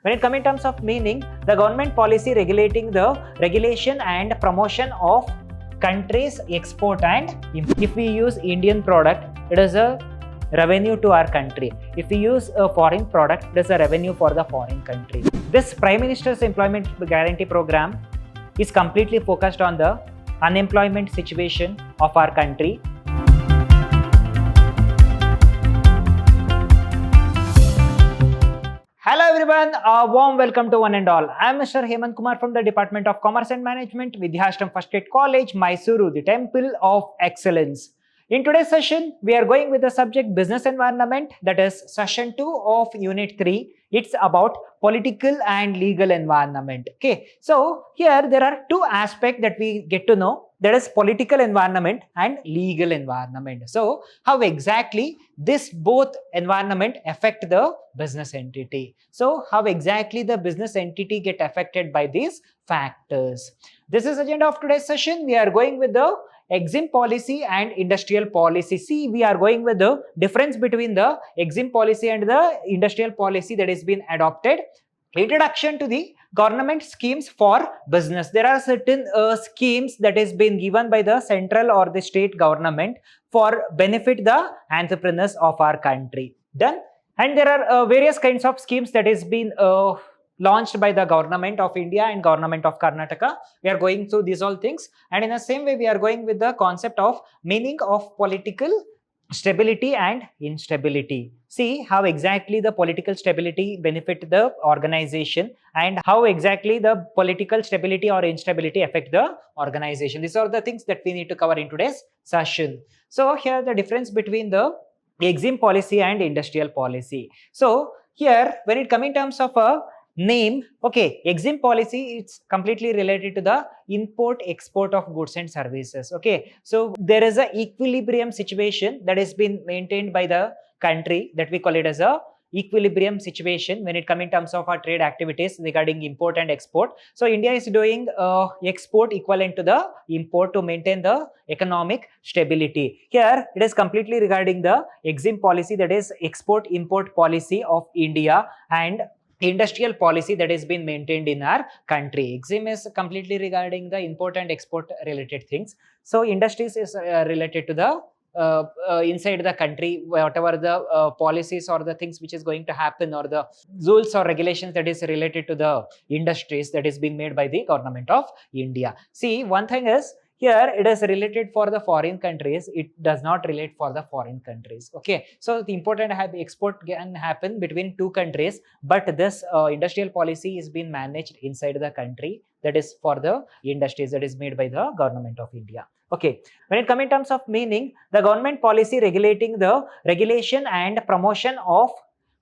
When it comes in terms of meaning, the government policy regulating the regulation and promotion of countries export and import. If we use Indian product, it is a revenue to our country. If we use a foreign product, it is a revenue for the foreign country. This Prime Minister's Employment Guarantee Program is completely focused on the unemployment situation of our country. Hello everyone, a warm welcome to one and all. I am Mr. Hemant Kumar from the Department of Commerce and Management, Vidhyaashram First Grade College, MYSURU, the Temple of Excellence. In today's session, we are going with the subject Business Environment, that is session 2 of Unit 3. It's about political and legal environment. Okay, so here there are two aspects that we get to know, that is political environment and legal environment. So how exactly this both environment affect the business entity? So how exactly the business entity get affected by these factors? This is agenda of today's session. We are going with the EXIM policy and industrial policy. See, we are going with the difference between the EXIM policy and the industrial policy that has been adopted. Introduction to the government schemes for business. There are certain schemes that has been given by the central or the state government for benefit the entrepreneurs of our country. Done. And there are various kinds of schemes that has been launched by the government of India and government of Karnataka. We are going through these all things, and in the same way we are going with the concept of meaning of political stability and instability. See how exactly the political stability benefit the organization and how exactly the political stability or instability affect the organization. These are the things that we need to cover in today's session. So here the difference between the EXIM policy and industrial policy. So here when it comes in terms of a name, okay, EXIM policy, it's completely related to the import export of goods and services. Okay, so there is a equilibrium situation that has been maintained by the country, that we call it as a equilibrium situation when it comes in terms of our trade activities regarding import and export. So India is doing export equivalent to the import to maintain the economic stability. Here it is completely regarding the EXIM policy, that is export import policy of India, and industrial policy that has been maintained in our country. EXIM is completely regarding the import and export related things. So industries is related to the inside the country, whatever the policies or the things which is going to happen, or the rules or regulations that is related to the industries that is being made by the government of India. See, one thing is, here it is related for the foreign countries, it does not relate for the foreign countries. Okay, so the import and export can happen between two countries, but this industrial policy is being managed inside the country, that is for the industries that is made by the government of India. Okay, when it comes in terms of meaning, the government policy regulating the regulation and promotion of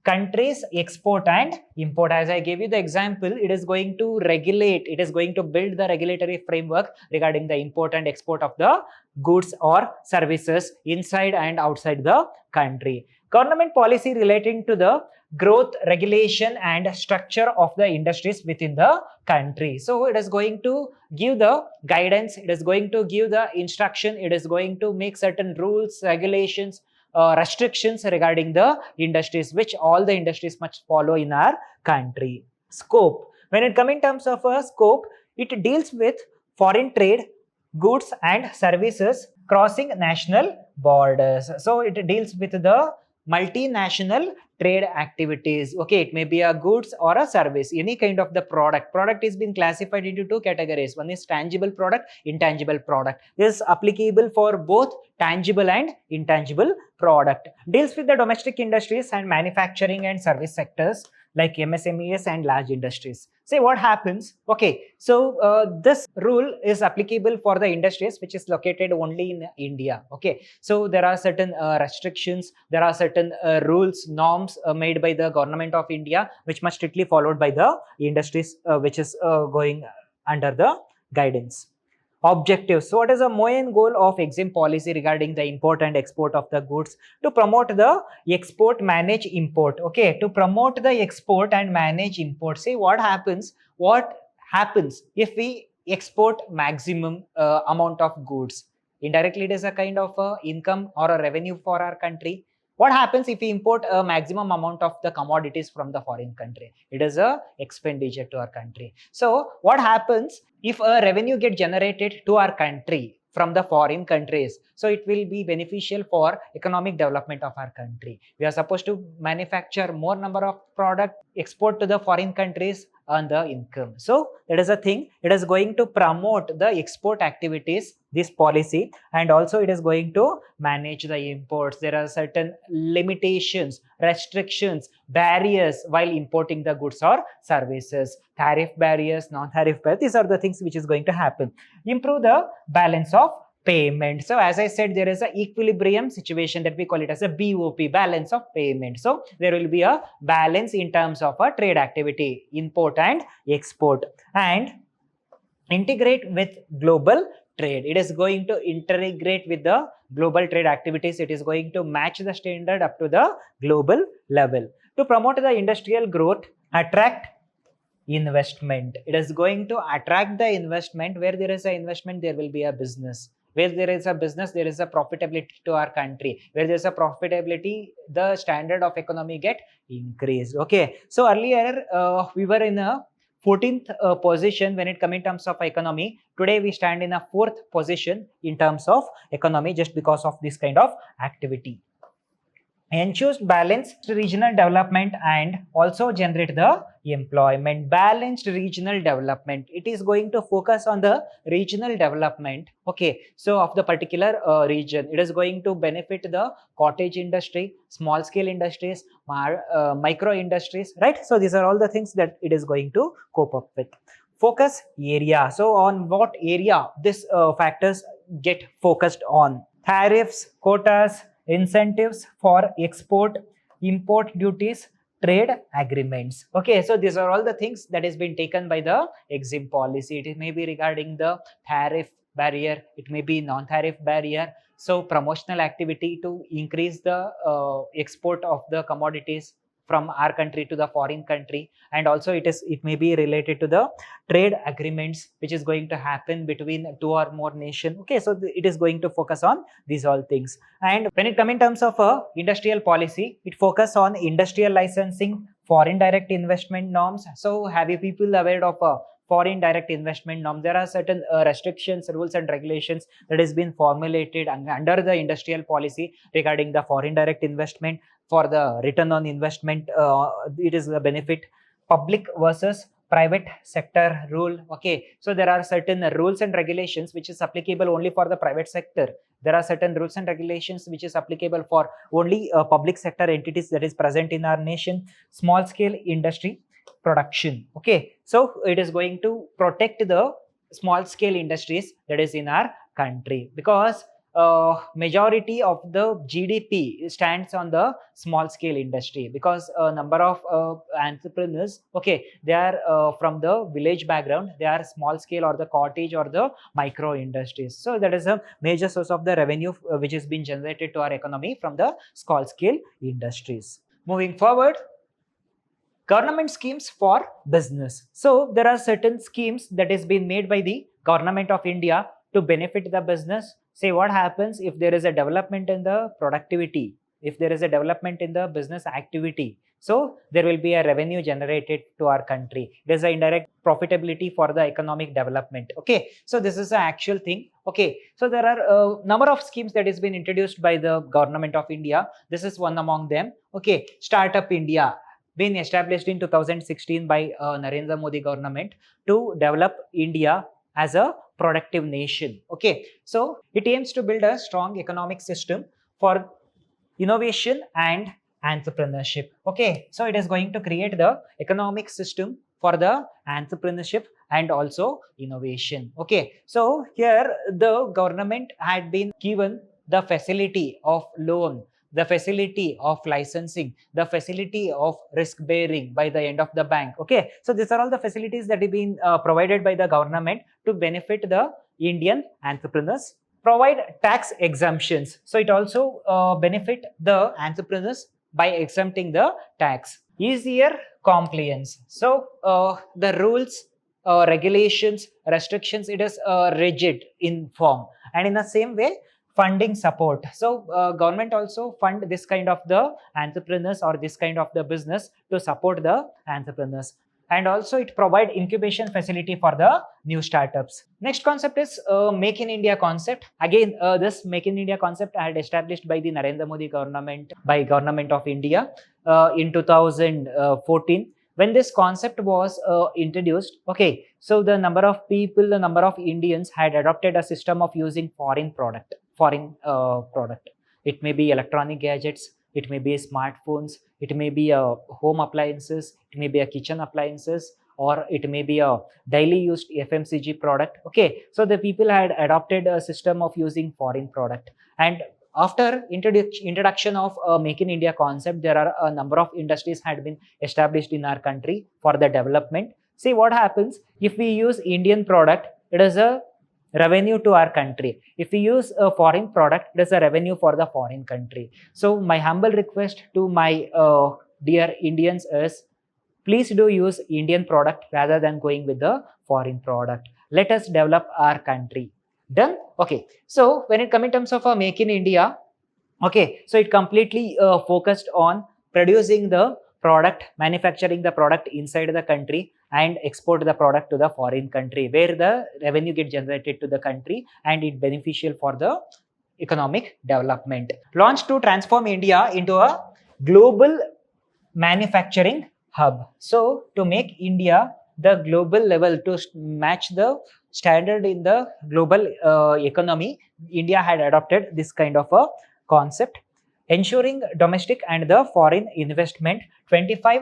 countries export and import. As I gave you the example, it is going to regulate, it is going to build the regulatory framework regarding the import and export of the goods or services inside and outside the country. Government policy relating to the growth, regulation and structure of the industries within the country. So it is going to give the guidance, it is going to give the instruction, it is going to make certain rules, regulations, restrictions regarding the industries, which all the industries must follow in our country. Scope. When it comes in terms of a scope, it deals with foreign trade, goods and services crossing national borders. So it deals with the multinational trade activities. Okay, it may be a goods or a service, any kind of the product. Product is being classified into two categories. One is tangible product, intangible product. This is applicable for both tangible and intangible product. Deals with the domestic industries and manufacturing and service sectors like MSMEs and large industries. Say what happens, okay, so this rule is applicable for the industries which is located only in India. Okay, so there are certain restrictions, there are certain rules, norms made by the government of India which must strictly followed by the industries which is going under the guidance. Objectives. So what is the main goal of EXIM policy regarding the import and export of the goods? To promote the export, manage import. Okay, to promote the export and manage import. See what happens if we export maximum amount of goods? Indirectly it is a kind of income or a revenue for our country. What happens if we import a maximum amount of the commodities from the foreign country? It is a expenditure to our country. So what happens if a revenue get generated to our country from the foreign countries? So it will be beneficial for economic development of our country. We are supposed to manufacture more number of product, export to the foreign countries, earn the income. So that is a thing. It is going to promote the export activities, this policy, and also it is going to manage the imports. There are certain limitations, restrictions, barriers while importing the goods or services, tariff barriers, non-tariff barriers. These are the things which is going to happen. Improve the balance of payment. So as I said, there is an equilibrium situation that we call it as a BOP, balance of payment. So there will be a balance in terms of a trade activity, import and export, and integrate with global trade. It is going to integrate with the global trade activities. It is going to match the standard up to the global level. To promote the industrial growth, attract investment. It is going to attract the investment. Where there is an investment, there will be a business. Where there is a business, there is a profitability to our country. Where there is a profitability, the standard of economy get increased. Okay, so earlier we were in a 14th position when it comes in terms of economy. Today we stand in a 4th position in terms of economy, just because of this kind of activity. Ensures balanced regional development and also generate the employment. Balanced regional development, it is going to focus on the regional development, okay, so of the particular region. It is going to benefit the cottage industry, small scale industries, micro industries, right? So these are all the things that it is going to cope up with. Focus area. So on what area this factors get focused on? Tariffs, quotas, incentives for export, import duties, trade agreements. Okay, so these are all the things that has been taken by the EXIM policy. It may be regarding the tariff barrier, it may be non-tariff barrier. So promotional activity to increase the export of the commodities from our country to the foreign country, and also it may be related to the trade agreements which is going to happen between two or more nations. Okay, so it is going to focus on these all things. And when it comes in terms of industrial policy, it focus on industrial licensing, foreign direct investment norms. So have you people aware of foreign direct investment norm? There are certain restrictions, rules and regulations that has been formulated under the industrial policy regarding the foreign direct investment. For the return on investment, it is a benefit. Public versus private sector rule. Okay, so there are certain rules and regulations which is applicable only for the private sector. There are certain rules and regulations which is applicable for only public sector entities that is present in our nation. Small scale industry production. Okay, so it is going to protect the small scale industries that is in our country, because majority of the GDP stands on the small scale industry, because a number of entrepreneurs, okay, they are from the village background, they are small scale or the cottage or the micro industries. So that is a major source of the revenue which has been generated to our economy from the small scale industries. Moving forward, government schemes for business. So there are certain schemes that is being made by the government of India to benefit the business. Say what happens if there is a development in the productivity, if there is a development in the business activity, so there will be a revenue generated to our country. There's an indirect profitability for the economic development. Okay, so this is the actual thing. Okay, so there are a number of schemes that has been introduced by the government of India. This is one among them. Okay, Startup India, been established in 2016 by Narendra Modi government to develop India as a productive nation. Okay, so it aims to build a strong economic system for innovation and entrepreneurship. Okay, so it is going to create the economic system for the entrepreneurship and also innovation. Okay, so here the government had been given the facility of loan, the facility of licensing, the facility of risk bearing by the end of the bank. Okay, so these are all the facilities that have been provided by the government to benefit the Indian entrepreneurs. Provide tax exemptions, so it also benefit the entrepreneurs by exempting the tax. Easier compliance, so the rules, regulations, restrictions, it is rigid in form, and in the same way funding support. So government also fund this kind of the entrepreneurs or this kind of the business to support the entrepreneurs. And also it provide incubation facility for the new startups. Next concept is Make in India concept. Again, this Make in India concept I had established by the Narendra Modi government, by government of India in 2014. When this concept was introduced, okay, so the number of people, the number of Indians had adopted a system of using foreign product. It may be electronic gadgets, it may be smartphones, it may be home appliances, it may be a kitchen appliances, or it may be a daily used FMCG product. Okay, so the people had adopted a system of using foreign product. And after introduction of Make in India concept, there are a number of industries had been established in our country for the development. See what happens if we use Indian product, it is a revenue to our country. If we use a foreign product, it is a revenue for the foreign country. So my humble request to my dear Indians is, please do use Indian product rather than going with the foreign product. Let us develop our country. Done? Okay. So when it comes in terms of a Make in India, okay, so it completely focused on producing the product, manufacturing the product inside the country and export the product to the foreign country, where the revenue gets generated to the country and it beneficial for the economic development. Launched to transform India into a global manufacturing hub. So to make India the global level, to match the standard in the global economy, India had adopted this kind of a concept, ensuring domestic and the foreign investment. 25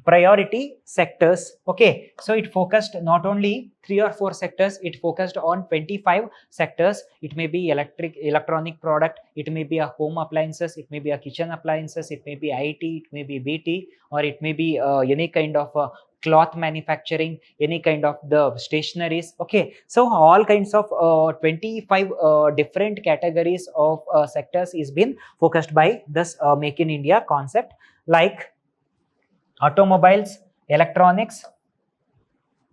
priority sectors. Okay, so it focused not only 3 or 4 sectors, it focused on 25 sectors. It may be electronic product, it may be a home appliances, it may be a kitchen appliances, it may be IT, it may be BT, or it may be any kind of cloth manufacturing, any kind of the stationaries. Okay, so all kinds of 25 different categories of sectors is been focused by this Make in India concept, like automobiles, electronics,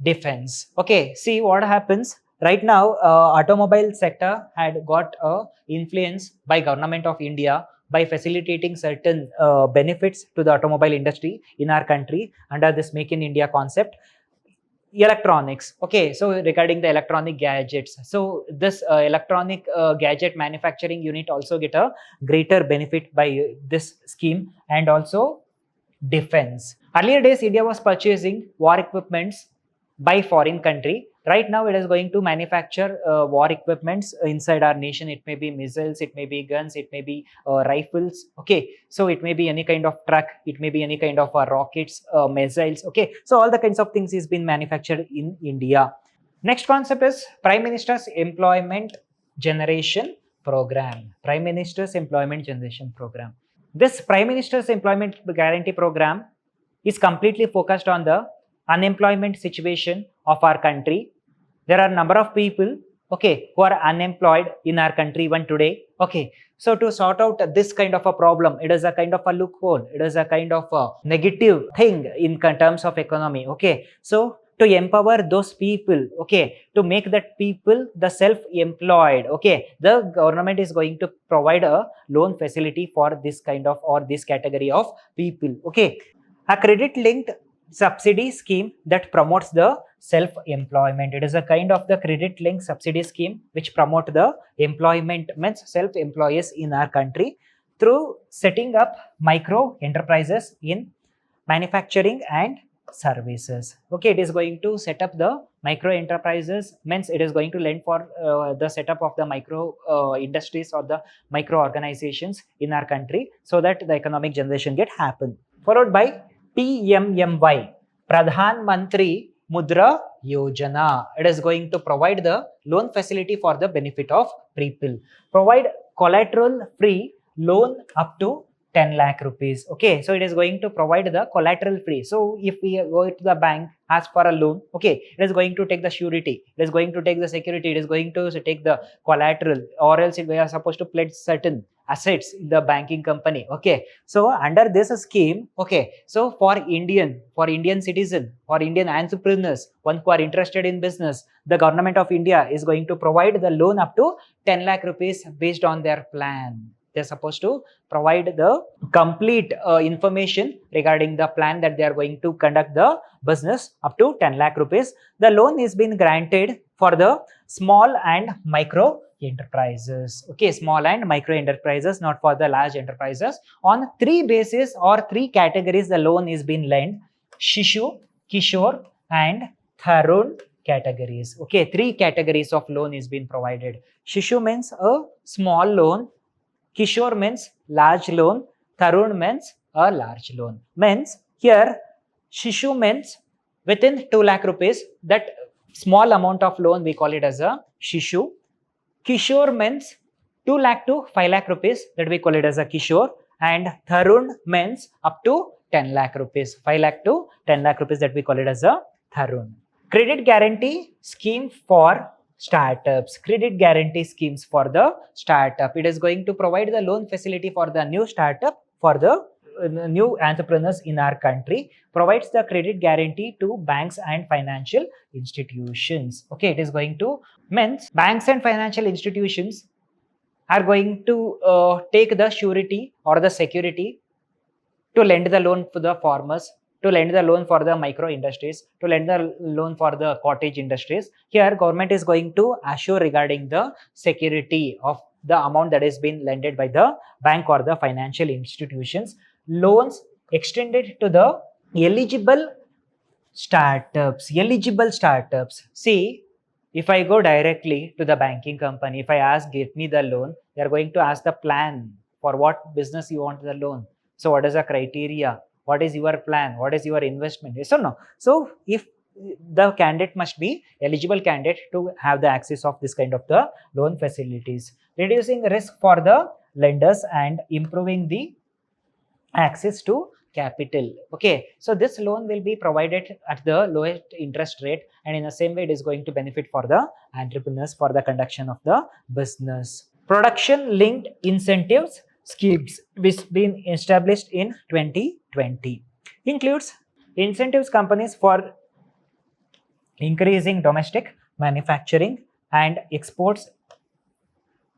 defense. Okay, see what happens right now. Automobile sector had got influence by government of India by facilitating certain benefits to the automobile industry in our country under this Make in India concept. Electronics. Okay, so regarding the electronic gadgets, so this electronic gadget manufacturing unit also get a greater benefit by this scheme. And also defense. Earlier days, India was purchasing war equipments by foreign country. Right now, it is going to manufacture war equipments inside our nation. It may be missiles, it may be guns, it may be rifles. Okay, so it may be any kind of truck, it may be any kind of rockets, missiles. Okay, so all the kinds of things is being manufactured in India. Next concept is Prime Minister's Employment Generation Program. Prime Minister's Employment Generation Program. This Prime Minister's Employment Guarantee Program is completely focused on the unemployment situation of our country. There are a number of people, okay, who are unemployed in our country even today. Okay, so to sort out this kind of a problem, it is a kind of a loophole, it is a kind of a negative thing in terms of economy. Okay, so to empower those people, okay, to make that people the self-employed, okay, the government is going to provide a loan facility for this kind of or this category of people. Okay, a credit-linked subsidy scheme that promotes the self-employment. It is a kind of the credit-linked subsidy scheme which promote the employment, means self-employees in our country through setting up micro enterprises in manufacturing and services. Okay, it is going to set up the micro enterprises, means it is going to lend for the setup of the micro industries or the micro organizations in our country, so that the economic generation get happen. Followed by PMMY, Pradhan Mantri Mudra Yojana. It is going to provide the loan facility for the benefit of people. Provide collateral free loan up to 10 lakh rupees. Okay, so it is going to provide the collateral free. So if we go to the bank, ask for a loan, okay, it is going to take the surety, it is going to take the security, it is going to take the collateral, or else we are supposed to pledge certain assets in the banking company. Okay, so under this scheme, okay, so for Indian citizen, for Indian entrepreneurs, one who are interested in business, the government of India is going to provide the loan up to 10 lakh rupees based on their plan. They're supposed to provide the complete information regarding the plan that they are going to conduct the business up to 10 lakh rupees. The loan is being granted for the small and micro enterprises. Okay, small and micro enterprises, not for the large enterprises. On three bases or three categories, the loan is being lent: Shishu, Kishore, and Tharun categories. Okay, three categories of loan is being provided. Shishu means a small loan, Kishore means large loan, Tharun means a large loan. Means here Shishu means within 2 lakh rupees, that small amount of loan we call it as a Shishu. Kishore means 2 lakh to 5 lakh rupees, that we call it as a Kishore. And Tharun means up to 10 lakh rupees, 5 lakh to 10 lakh rupees, that we call it as a Tharun. Credit guarantee scheme for startups. Credit guarantee schemes for the startup. It is going to provide the loan facility for the new startup, for the new entrepreneurs in our country. Provides the credit guarantee to banks and financial institutions. Okay, it is going to means banks and financial institutions are going to take the surety or the security to lend the loan for the farmers, to lend the loan for the micro industries, to lend the loan for the cottage industries. Here government is going to assure regarding the security of the amount that is being lended by the bank or the financial institutions. Loans extended to the eligible startups. See, if I go directly to the banking company, if I ask, get me the loan, they are going to ask the plan for what business you want the loan. So what is the criteria? What is your plan? What is your investment? Yes or no? So if the candidate must be eligible candidate to have the access of this kind of the loan facilities, reducing risk for the lenders and improving the access to capital. Okay, so this loan will be provided at the lowest interest rate, and in the same way it is going to benefit for the entrepreneurs for the conduction of the business. Production linked incentives schemes which been established in 2020 includes incentives companies for increasing domestic manufacturing and exports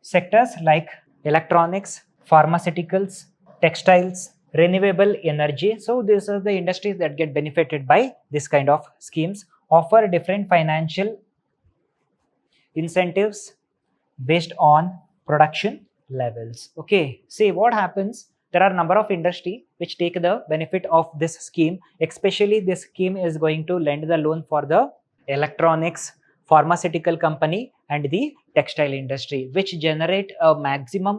sectors like electronics, pharmaceuticals, textiles, renewable energy. So these are the industries that get benefited by this kind of schemes. Offer different financial incentives based on production levels. Okay, see what happens. There are a number of industry which take the benefit of this scheme. Especially this scheme is going to lend the loan for the electronics, pharmaceutical company and the textile industry, which generate a maximum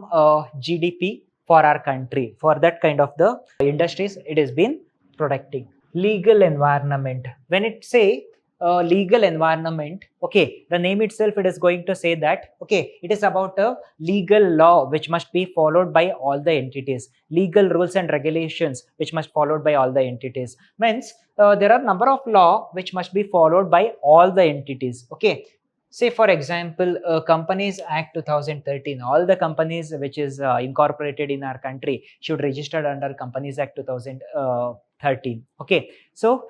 GDP for our country. For that kind of the industries it is been protecting. Legal environment. When it say legal environment, okay, the name itself it is going to say that, okay, it is about a legal law which must be followed by all the entities, legal rules and regulations which must followed by all the entities. Means there are number of law which must be followed by all the entities. Okay, say for example Companies Act 2013, all the companies which is incorporated in our country should register under Companies Act 2013. Okay, so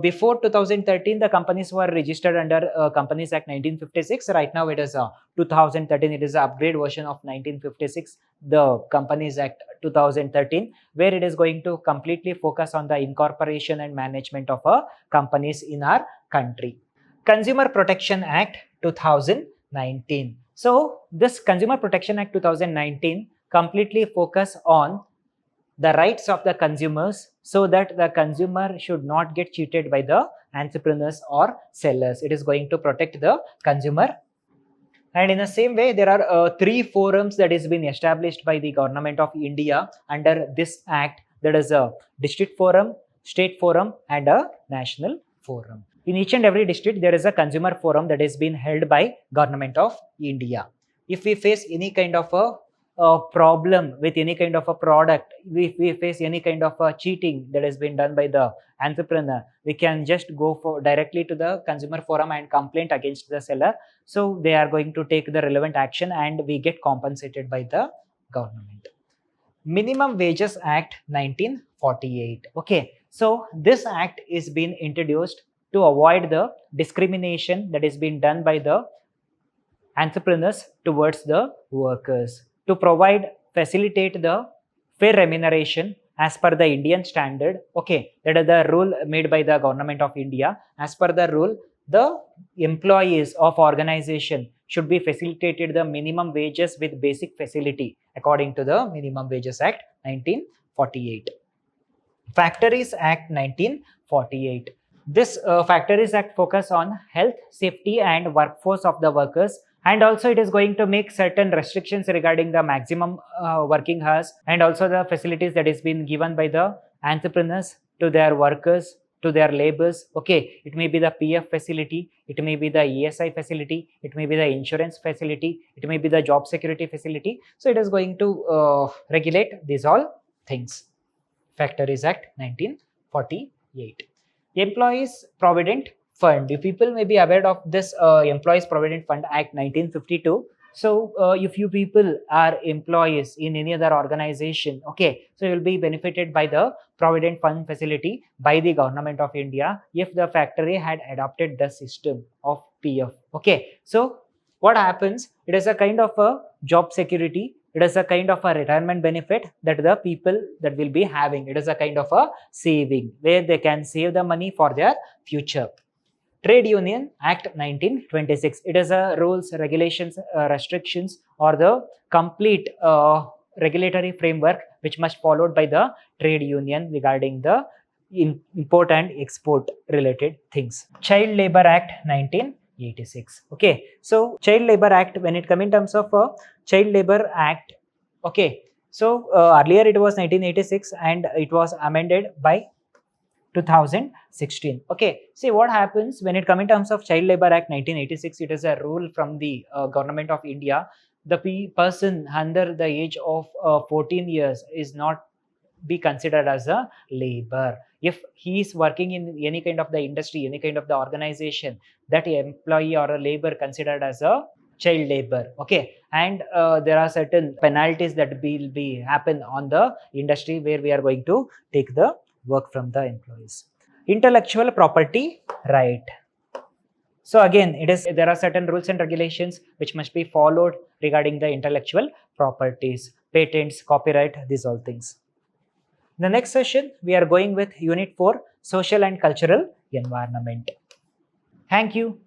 before 2013 the companies were registered under Companies Act 1956. Right now it is 2013, it is an upgrade version of 1956, the Companies Act 2013, where it is going to completely focus on the incorporation and management of companies in our country. Consumer Protection Act 2019. So this Consumer Protection Act 2019 completely focus on the rights of the consumers, so that the consumer should not get cheated by the entrepreneurs or sellers. It is going to protect the consumer. And in the same way, there are 3 forums that is been established by the government of India under this act. That is a district forum, state forum and a national forum. In each and every district, there is a consumer forum that is being held by government of India. If we face any kind of a problem with any kind of a product, if we face any kind of a cheating that has been done by the entrepreneur, we can just go for directly to the consumer forum and complaint against the seller. So they are going to take the relevant action and we get compensated by the government. Minimum Wages Act 1948. Okay, so this act is being introduced to avoid the discrimination that is being done by the entrepreneurs towards the workers, to facilitate the fair remuneration as per the Indian standard. Okay, that is the rule made by the government of India. As per the rule, the employees of organization should be facilitated the minimum wages with basic facility according to the Minimum Wages Act 1948. Factories Act 1948. This Factories Act focus on health, safety and workforce of the workers, and also it is going to make certain restrictions regarding the maximum working hours, and also the facilities that is being given by the entrepreneurs to their workers, to their laborers. Okay, it may be the PF facility, it may be the ESI facility, it may be the insurance facility, it may be the job security facility. So it is going to regulate these all things. Factories Act 1948. Employees Provident Fund. You people may be aware of this Employees Provident Fund Act 1952. So if you people are employees in any other organization, okay, so you will be benefited by the Provident Fund facility by the government of India if the factory had adopted the system of PF. Okay, so what happens? It is a kind of a job security. It is a kind of a retirement benefit that the people that will be having. It is a kind of a saving where they can save the money for their future. Trade Union Act 1926. It is a rules, regulations, restrictions or the complete regulatory framework which must followed by the trade union regarding the import and export related things. Child Labor Act 1986. Okay, so Child Labor Act, when it come in terms of Child Labor Act, okay, so earlier it was 1986 and it was amended by 2016. Okay, see what happens when it come in terms of Child Labor Act 1986. It is a rule from the government of India. The person under the age of 14 years is not be considered as a labor. If he is working in any kind of the industry, any kind of the organization, that employee or a labor considered as a child labor. Okay, and there are certain penalties that will be happen on the industry where we are going to take the work from the employees. Intellectual property right. So again, there are certain rules and regulations which must be followed regarding the intellectual properties, patents, copyright, these all things. In the next session, we are going with Unit 4, Social and Cultural Environment. Thank you.